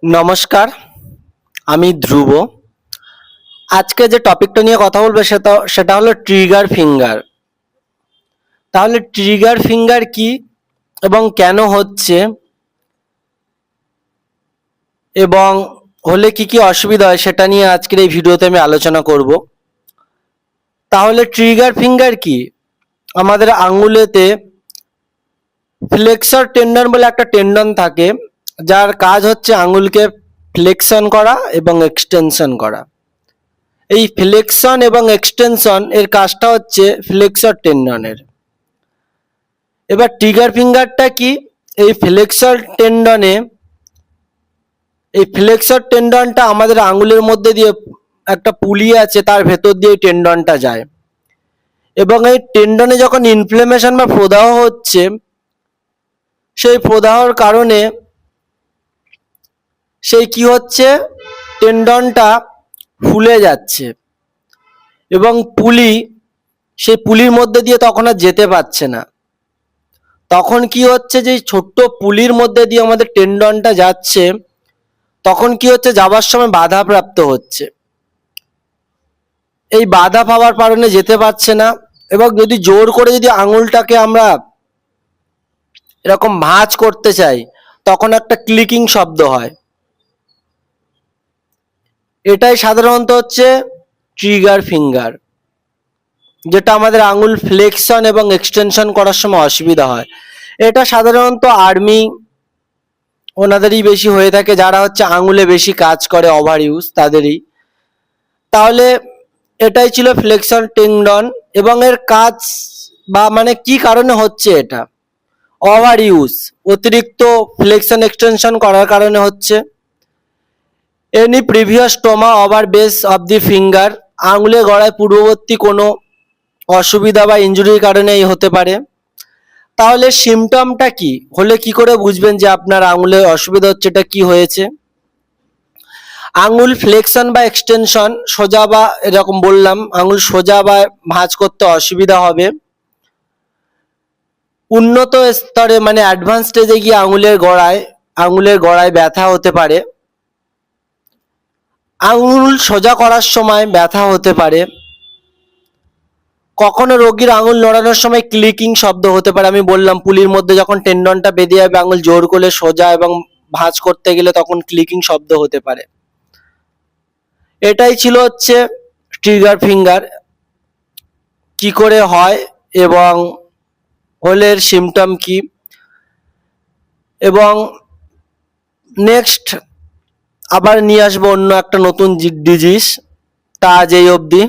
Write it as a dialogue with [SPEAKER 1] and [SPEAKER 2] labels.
[SPEAKER 1] নমস্কার, আমি ধ্রুব। আজকে যে টপিকটা নিয়ে কথা বলবো সেটা হলো ট্রিগার ফিঙ্গার। তাহলে ট্রিগার ফিঙ্গার কি এবং কেন হচ্ছে এবং হলে কি কি অসুবিধা হয় সেটা নিয়ে আজকের এই ভিডিওতে আমি আলোচনা করব। তাহলে ট্রিগার ফিঙ্গার কি? আমাদের আঙ্গুলেতে ফ্লেক্সর টেন্ডন বলে একটা টেন্ডন থাকে, যার কাজ হচ্ছে আঙ্গুলকে ফ্লেক্সন করা এবং এক্সটেনশন করা। এই ফ্লেক্সন এবং এক্সটেনশন এর কাজটা হচ্ছে ফ্লেক্সর টেন্ডনের। এবার ট্রিগার ফিঙ্গারটা কি? এই ফ্লেক্সর টেন্ডনে এই ফ্লেক্সর টেন্ডনটা আমাদের আঙুলের মধ্যে দিয়ে একটা পুলি আছে, তার ভেতর দিয়ে এই টেন্ডনটা যায় এবং এই টেন্ডনে যখন ইনফ্লেমেশন বা প্রদাহ হচ্ছে, সেই প্রদাহর কারণে সেই কি হচ্ছে, টেন্ডনটা ফুলে যাচ্ছে এবং সেই পুলির মধ্যে দিয়ে তখন আর যেতে পারছে না। তখন কি হচ্ছে, যে ছোট্ট পুলির মধ্যে দিয়ে আমাদের টেন্ডনটা যাচ্ছে, তখন কি হচ্ছে, যাবার সময় বাধাপ্রাপ্ত হচ্ছে। এই বাধা পাওয়ার কারণে যেতে পারছে না এবং যদি জোর করে যদি আঙুলটাকে আমরা এরকম ভাঁজ করতে চাই, তখন একটা ক্লিকিং শব্দ হয়। এটাই সাধারণত হচ্ছে ট্রিগার ফিঙ্গার, যেটা আমাদের আঙুল ফ্লেক্সন এবং এক্সটেনশন করার সময় অসুবিধা হয়। এটা সাধারণত আর্মি ওনাদেরই বেশি হয়ে থাকে, যারা হচ্ছে আঙুলে বেশি কাজ করে, ওভার ইউজ তাদেরই। তাহলে এটাই ছিল ফ্লেক্সন টেন্ডন এবং এর কাজ বা মানে কি কারণে হচ্ছে এটা। ওভার ইউজ, অতিরিক্ত ফ্লেক্সন এক্সটেনশন করার কারণে হচ্ছে। Any previous trauma over base of the finger, আঙুলের গড়ায় পূর্ববর্তী কোনো অসুবিধা বা ইনজুরির কারণেই হতে পারে। তাহলে সিমটমটা কি হলে কি করে বুঝবেন যে আপনার আঙুলে অসুবিধা হচ্ছে, এটা কি হয়েছে? আঙুল ফ্লেক্সন বা এক্সটেনশন সোজা বা এরকম বললাম, আঙুল সোজা বা ভাঁজ করতে অসুবিধা হবে। উন্নত স্তরে মানে অ্যাডভান্স স্টেজে গিয়ে আঙুলের গোড়ায় ব্যথা হতে পারে। আঙুল সোজা করার সময় ব্যথা হতে পারে। কখনো রোগীর আঙুল নড়ানোর সময় ক্লিকিং শব্দ হতে পারে। আমি বললাম পুলির মধ্যে যখন টেন্ডনটা বেঁধে যাবে, আঙুল জোর করলে সোজা এবং ভাঁজ করতে গেলে তখন ক্লিকিং শব্দ হতে পারে। এটাই ছিল হচ্ছে ট্রিগার ফিঙ্গার, কি করে হয় এবং হলের সিমটম কি। এবং নেক্সট আবার নিয়ে আসবো অন্য একটা নতুন ডিজিজ। তা আজ এই অবধি।